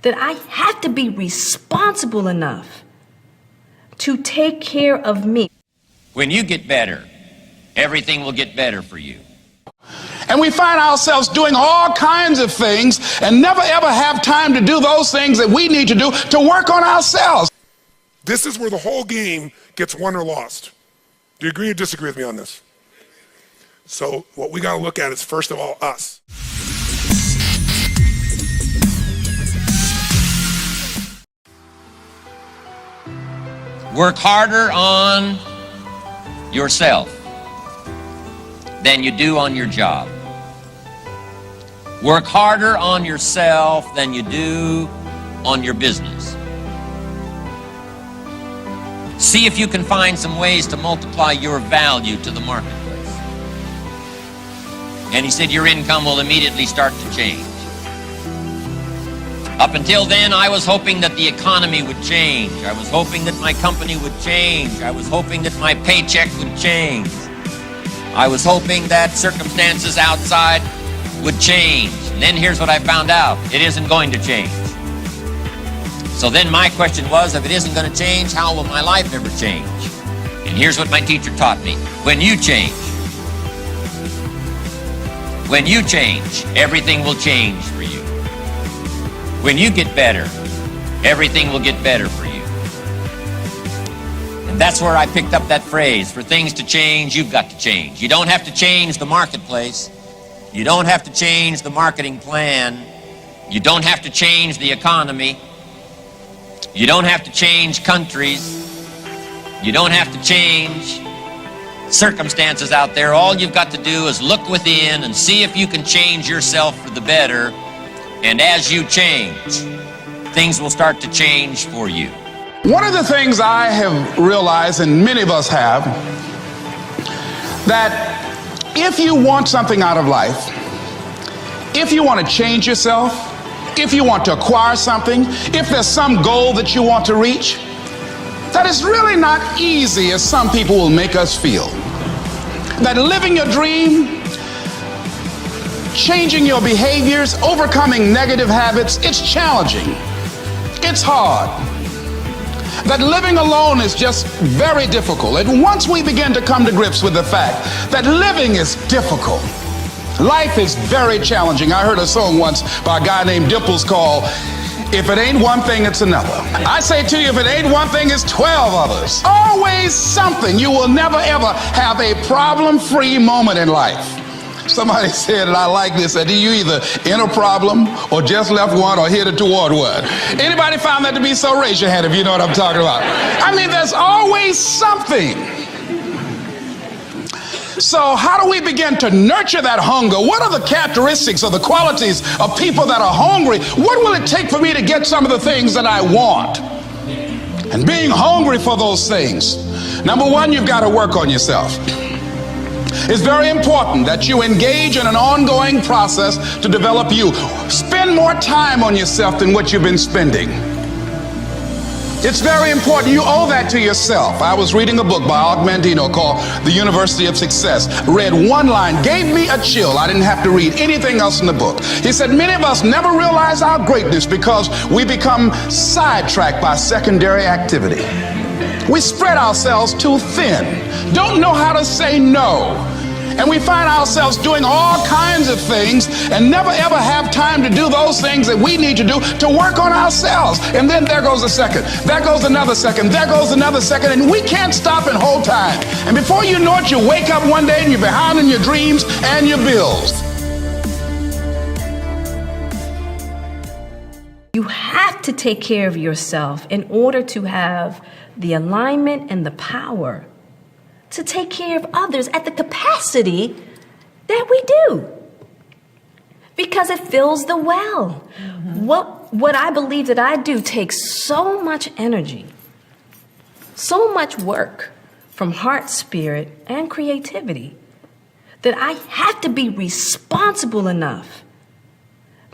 that I have to be responsible enough to take care of me. When you get better, everything will get better for you. And we find ourselves doing all kinds of things and never ever have time to do those things that we need to do to work on ourselves. This is where the whole game gets won or lost. Do you agree or disagree with me on this? So what we got to look at is, first of all, us. Work harder on yourself than you do on your job. Work harder on yourself than you do on your business. See if you can find some ways to multiply your value to the marketplace. And he said your income will immediately start to change. Up until then, I was hoping that the economy would change. I was hoping that my company would change. I was hoping that my paycheck would change. I was hoping that circumstances outside would change. And then here's what I found out. It isn't going to change. So then my question was, if it isn't going to change, how will my life ever change? And here's what my teacher taught me. When you change, everything will change for you. When you get better, everything will get better for you. And that's where I picked up that phrase, for things to change, you've got to change. You don't have to change the marketplace. You don't have to change the marketing plan. You don't have to change the economy. You don't have to change countries. You don't have to change circumstances out there. All you've got to do is look within and see if you can change yourself for the better. And as you change, things will start to change for you. One of the things I have realized, and many of us have, that if you want something out of life, if you want to change yourself, if you want to acquire something, if there's some goal that you want to reach, that is really not easy as some people will make us feel. That living your dream, changing your behaviors, overcoming negative habits, it's challenging. It's hard. That living alone is just very difficult. And once we begin to come to grips with the fact that living is difficult, life is very challenging. I heard a song once by a guy named Dimples called, "If it ain't one thing, it's another." I say to you, if it ain't one thing, it's 12 others. Always something. You will never ever have a problem-free moment in life. Somebody said, and I like this, that you either in a problem or just left one or headed toward one. Anybody found that to be so? Raise your hand if you know what I'm talking about. I mean, there's always something. So how do we begin to nurture that hunger? What are the characteristics or the qualities of people that are hungry? What will it take for me to get some of the things that I want? And being hungry for those things, number one, you've got to work on yourself. It's very important that you engage in an ongoing process to develop you. Spend more time on yourself than what you've been spending. It's very important. You owe that to yourself. I was reading a book by Og Mandino called The University of Success. Read one line, gave me a chill. I didn't have to read anything else in the book. He said, many of us never realize our greatness because we become sidetracked by secondary activity. We spread ourselves too thin, don't know how to say no. And we find ourselves doing all kinds of things and never ever have time to do those things that we need to do to work on ourselves. And then there goes a second, there goes another second, there goes another second, and we can't stop and hold time. And before you know it, you wake up one day and you're behind in your dreams and your bills. You have to take care of yourself in order to have the alignment and the power to take care of others at the capacity that we do. Because it fills the well. Mm-hmm. What I believe that I do takes so much energy, so much work from heart, spirit, and creativity that I have to be responsible enough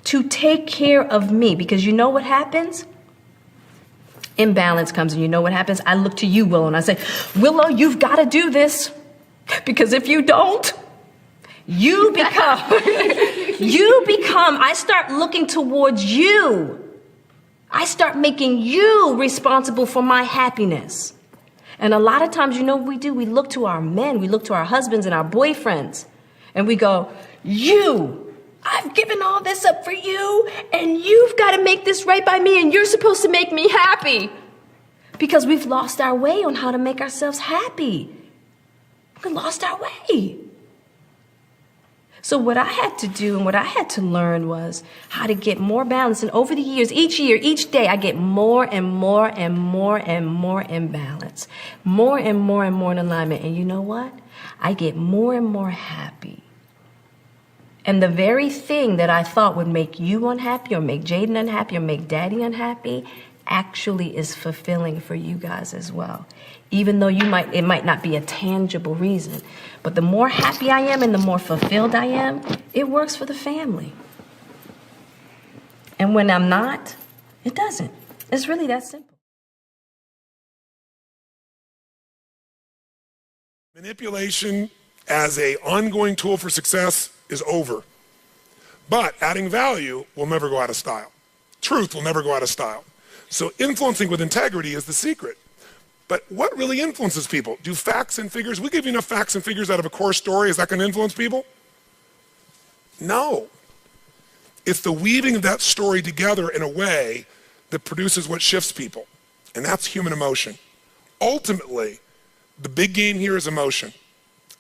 to take care of me. Because you know what happens? Imbalance comes, and you know what happens? I look to you, Willow, and I say, Willow, you've got to do this, because if you don't, you become, I start looking towards you I start making you responsible for my happiness. And a lot of times, you know what we do? We look to our men, we look to our husbands and our boyfriends, and we go, I've given all this up for you, and you've got to make this right by me, and you're supposed to make me happy. Because we've lost our way on how to make ourselves happy. We lost our way. So what I had to do and what I had to learn was how to get more balance. And over the years, each year, each day, I get more and more and more and more in balance. More and more and more in alignment. And you know what? I get more and more happy. And the very thing that I thought would make you unhappy or make Jaden unhappy or make Daddy unhappy actually is fulfilling for you guys as well. Even though it might not be a tangible reason. But the more happy I am and the more fulfilled I am, it works for the family. And when I'm not, it doesn't. It's really that simple. Manipulation as an ongoing tool for success is over. But adding value will never go out of style. Truth will never go out of style. So influencing with integrity is the secret. But what really influences people? Do facts and figures, we give you enough facts and figures out of a core story, is that going to influence people? No. It's the weaving of that story together in a way that produces what shifts people. And that's human emotion. Ultimately, the big game here is emotion.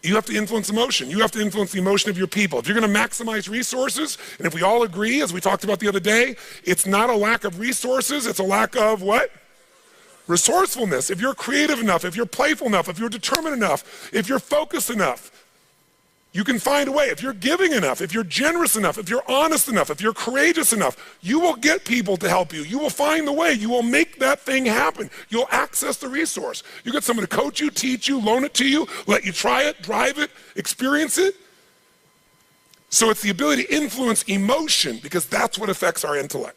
You have to influence emotion. You have to influence the emotion of your people. If you're going to maximize resources, and if we all agree, as we talked about the other day, it's not a lack of resources, it's a lack of what? Resourcefulness. If you're creative enough, if you're playful enough, if you're determined enough, if you're focused enough, you can find a way. If you're giving enough, if you're generous enough, if you're honest enough, if you're courageous enough, you will get people to help you. You will find the way. You will make that thing happen. You'll access the resource. You get someone to coach you, teach you, loan it to you, let you try it, drive it, experience it. So it's the ability to influence emotion because that's what affects our intellect.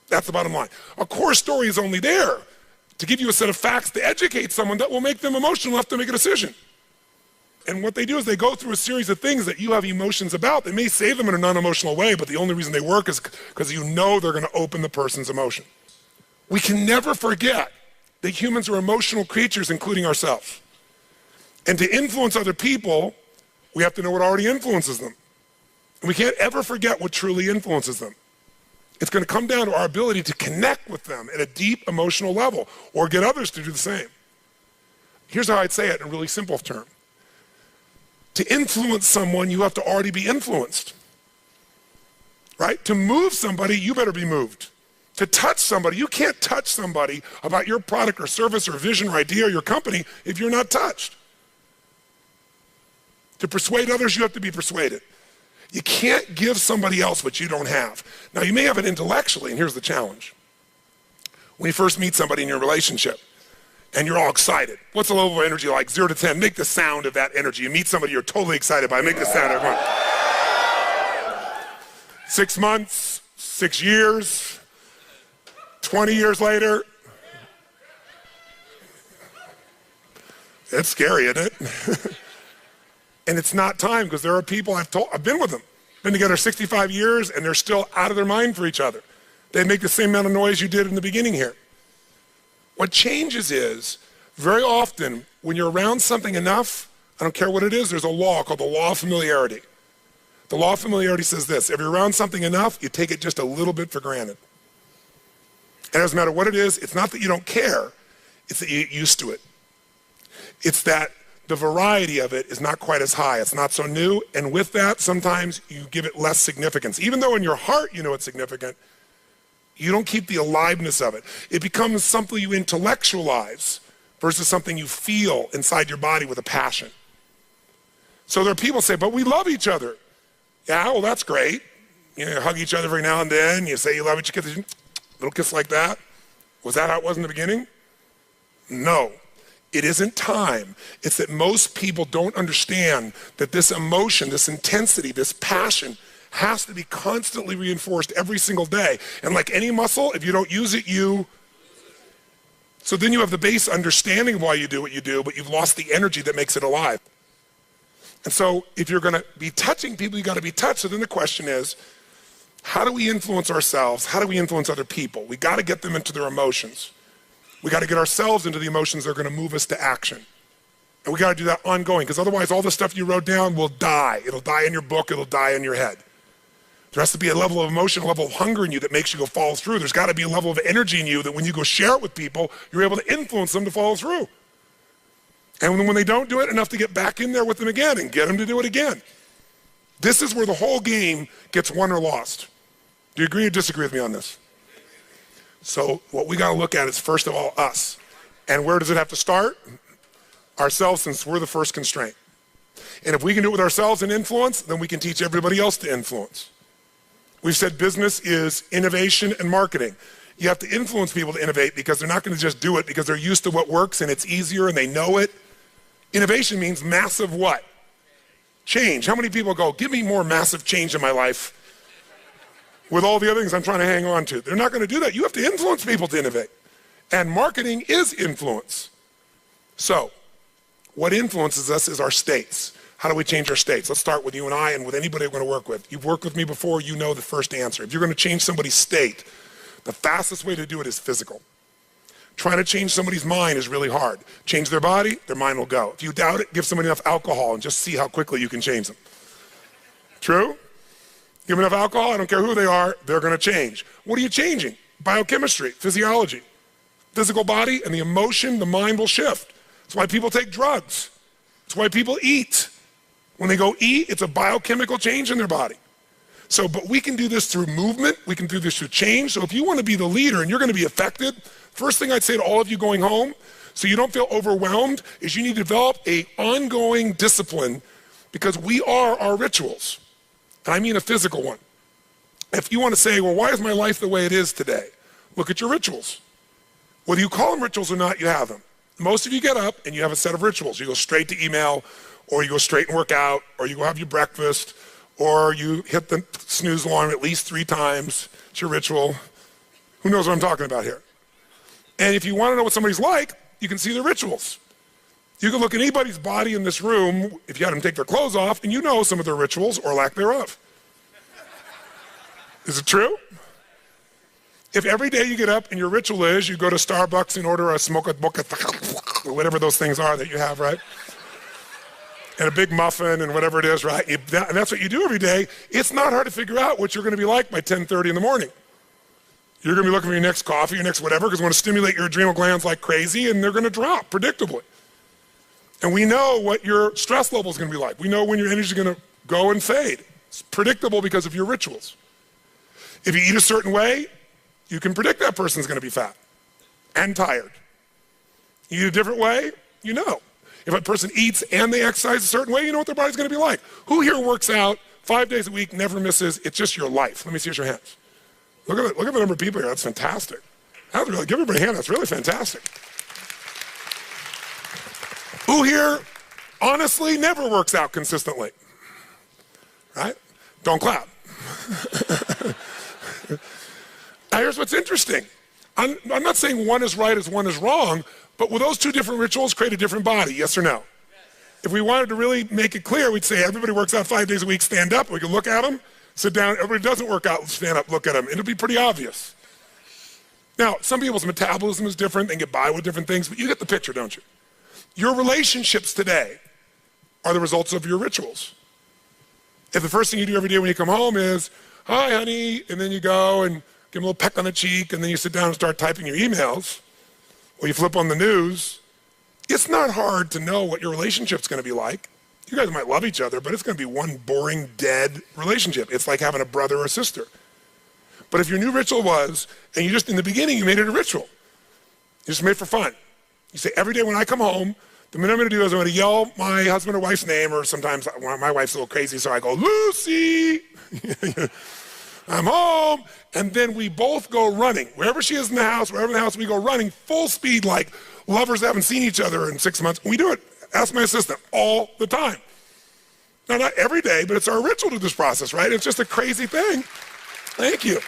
That's the bottom line. A core story is only there to give you a set of facts to educate someone that will make them emotional enough to make a decision. And what they do is they go through a series of things that you have emotions about. They may say them in a non-emotional way, but the only reason they work is because you know they're going to open the person's emotion. We can never forget that humans are emotional creatures, including ourselves. And to influence other people, we have to know what already influences them. And we can't ever forget what truly influences them. It's going to come down to our ability to connect with them at a deep emotional level or get others to do the same. Here's how I'd say it in a really simple term. To influence someone, you have to already be influenced, right? To move somebody, you better be moved. To touch somebody, you can't touch somebody about your product or service or vision or idea or your company if you're not touched. To persuade others, you have to be persuaded. You can't give somebody else what you don't have. Now, you may have it intellectually, and here's the challenge. When you first meet somebody in your relationship, and you're all excited. What's the level of energy like? 0 to 10. Make the sound of that energy. You meet somebody you're totally excited by. Make the sound. Everyone. 6 months, 6 years, 20 years later. It's scary, isn't it? And it's not time because there are people I've been with them. Been together 65 years and they're still out of their mind for each other. They make the same amount of noise you did in the beginning here. What changes is, very often, when you're around something enough, I don't care what it is, there's a law called the law of familiarity. The law of familiarity says this: if you're around something enough, you take it just a little bit for granted. And it doesn't matter what it is, it's not that you don't care, it's that you get used to it. It's that the variety of it is not quite as high, it's not so new, and with that, sometimes you give it less significance. Even though in your heart you know it's significant, you don't keep the aliveness of it. It becomes something you intellectualize versus something you feel inside your body with a passion. So there are people who say, but we love each other. Yeah, well, that's great. You know, hug each other every now and then. You say you love each other. Little kiss like that. Was that how it was in the beginning? No. It isn't time. It's that most people don't understand that this emotion, this intensity, this passion has to be constantly reinforced every single day. And like any muscle, if you don't use it, So then you have the base understanding of why you do what you do, but you've lost the energy that makes it alive. And so if you're going to be touching people, you got to be touched. So then the question is, How do we influence ourselves? How do we influence other people? We got to get them into their emotions. We got to get ourselves into the emotions that are going to move us to action. And we got to do that ongoing, because otherwise all the stuff you wrote down will die. It'll die in your book, it'll die in your head. There has to be a level of emotion, a level of hunger in you that makes you go follow through. There's got to be a level of energy in you that when you go share it with people, you're able to influence them to follow through. And when they don't do it, enough to get back in there with them again and get them to do it again. This is where the whole game gets won or lost. Do you agree or disagree with me on this? So what we got to look at is, first of all, us. And where does it have to start? Ourselves, since we're the first constraint. And if we can do it with ourselves and influence, then we can teach everybody else to influence. We've said business is innovation and marketing. You have to influence people to innovate, because they're not going to just do it because they're used to what works and it's easier and they know it. Innovation means massive what? Change. How many people go, give me more massive change in my life with all the other things I'm trying to hang on to? They're not going to do that. You have to influence people to innovate. And marketing is influence. So, what influences us is our states. How do we change our states? Let's start with you and I and with anybody we're going to work with. You've worked with me before, you know the first answer. If you're going to change somebody's state, the fastest way to do it is physical. Trying to change somebody's mind is really hard. Change their body, their mind will go. If you doubt it, give somebody enough alcohol and just see how quickly you can change them. True? Give them enough alcohol, I don't care who they are, they're going to change. What are you changing? Biochemistry, physiology. Physical body and the emotion, the mind will shift. That's why people take drugs. That's why people eat. When they go eat, it's a biochemical change in their body. So, but we can do this through movement. We can do this through change. So if you want to be the leader and you're going to be affected, first thing I'd say to all of you going home, so you don't feel overwhelmed, is you need to develop an ongoing discipline, because we are our rituals. And I mean a physical one. If you want to say, well, why is my life the way it is today? Look at your rituals. Whether you call them rituals or not, you have them. Most of you get up and you have a set of rituals. You go straight to email, or you go straight and work out, or you go have your breakfast, or you hit the snooze alarm at least 3 times. It's your ritual. Who knows what I'm talking about here? And if you want to know what somebody's like, you can see their rituals. You can look at anybody's body in this room, if you had them take their clothes off, and you know some of their rituals or lack thereof. Is it true? If every day you get up and your ritual is you go to Starbucks and order a smoke boca, whatever those things are that you have, right? And a big muffin and whatever it is, right? And that's what you do every day. It's not hard to figure out what you're going to be like by 10:30 in the morning. You're going to be looking for your next coffee, your next whatever, because we want to stimulate your adrenal glands like crazy, and they're going to drop predictably. And we know what your stress level is going to be like. We know when your energy is going to go and fade. It's predictable because of your rituals. If you eat a certain way, you can predict that person's going to be fat and tired. You eat a different way, you know. If a person eats and they exercise a certain way, you know what their body's going to be like. Who here works out 5 days a week, never misses? It's just your life. Let me see your hands. Look at the number of people here. That's fantastic. Give everybody a hand. That's really fantastic. Who here honestly never works out consistently? Right? Don't clap. Now here's what's interesting. I'm not saying one is right as one is wrong, but will those 2 different rituals create a different body, yes or no? Yes. If we wanted to really make it clear, we'd say everybody works out 5 days a week, stand up, we can look at them, sit down, everybody doesn't work out, stand up, look at them. It'll be pretty obvious. Now, some people's metabolism is different, they get by with different things, but you get the picture, don't you? Your relationships today are the results of your rituals. If the first thing you do every day when you come home is, hi honey, and then you go and give them a little peck on the cheek, and then you sit down and start typing your emails, or you flip on the news, it's not hard to know what your relationship's going to be like. You guys might love each other, but it's going to be one boring, dead relationship. It's like having a brother or sister. But if your new ritual was, and you just, in the beginning, you made it a ritual. You just made it for fun. You say, every day when I come home, the minute I'm going to do is I'm going to yell my husband or wife's name, or sometimes my wife's a little crazy, so I go, Lucy! I'm home, and then we both go running. Wherever she is in the house, wherever in the house, we go running full speed like lovers haven't seen each other in 6 months. We do it, ask my assistant, all the time. Now, not every day, but it's our ritual to this process, right? It's just a crazy thing. Thank you.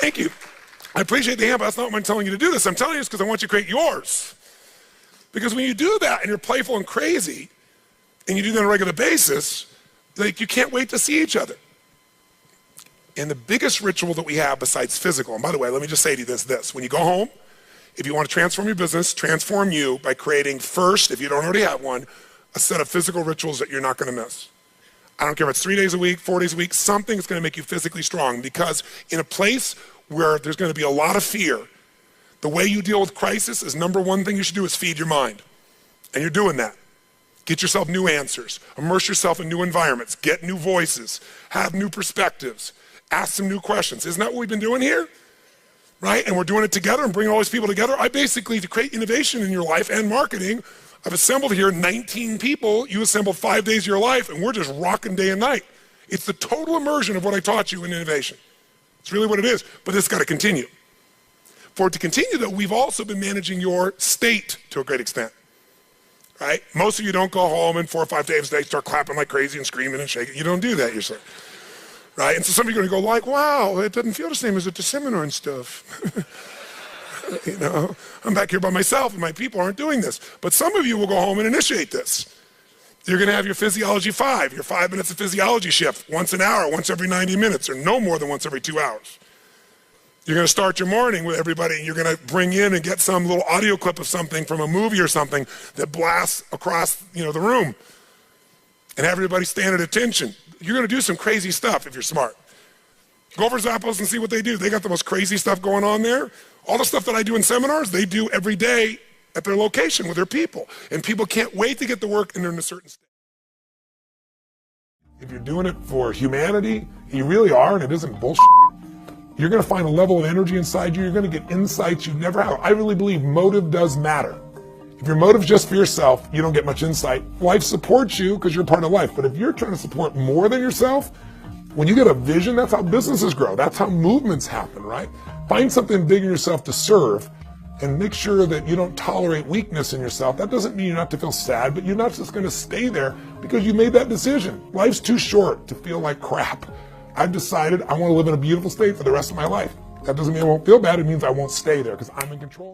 Thank you. I appreciate the hand, but that's not why I'm telling you to do this. I'm telling you this because I want you to create yours. Because when you do that and you're playful and crazy, and you do that on a regular basis, like you can't wait to see each other. And the biggest ritual that we have besides physical, and by the way, let me just say to you this. When you go home, if you want to transform your business, transform you by creating first, if you don't already have one, a set of physical rituals that you're not going to miss. I don't care if it's 3 days a week, 4 days a week, something that's going to make you physically strong, because in a place where there's going to be a lot of fear, the way you deal with crisis is number one thing you should do is feed your mind. And you're doing that. Get yourself new answers. Immerse yourself in new environments. Get new voices. Have new perspectives. Ask some new questions. Isn't that what we've been doing here? Right? And we're doing it together and bringing all these people together. I basically, to create innovation in your life and marketing, I've assembled here 19 people. You assembled 5 days of your life, and we're just rocking day and night. It's the total immersion of what I taught you in innovation. It's really what it is, but it's got to continue. For it to continue, though, we've also been managing your state to a great extent. Right? Most of you don't go home and 4 or 5 days a day start clapping like crazy and screaming and shaking. You don't do that usually. Right? And so some of you are going to go like, wow, it doesn't feel the same as at the seminar and stuff. You know, I'm back here by myself and my people aren't doing this. But some of you will go home and initiate this. You're going to have your physiology 5, your 5 minutes of physiology shift, once an hour, once every 90 minutes, or no more than once every 2 hours. You're going to start your morning with everybody, and you're going to bring in and get some little audio clip of something from a movie or something that blasts across, the room, and have everybody stand at attention. You're going to do some crazy stuff if you're smart. Go over Zappos and see what they do. They got the most crazy stuff going on there. All the stuff that I do in seminars, they do every day at their location with their people, and people can't wait to get to work, and they're in a certain state. If you're doing it for humanity, you really are, and it isn't bullshit. You're going to find a level of energy inside you. You're going to get insights you never have. I really believe motive does matter. If your motive's just for yourself, you don't get much insight. Life supports you because you're part of life. But if you're trying to support more than yourself, when you get a vision, that's how businesses grow. That's how movements happen, right? Find something big in yourself to serve and make sure that you don't tolerate weakness in yourself. That doesn't mean you don't have to feel sad, but you're not just going to stay there because you made that decision. Life's too short to feel like crap. I've decided I want to live in a beautiful state for the rest of my life. That doesn't mean I won't feel bad. It means I won't stay there because I'm in control.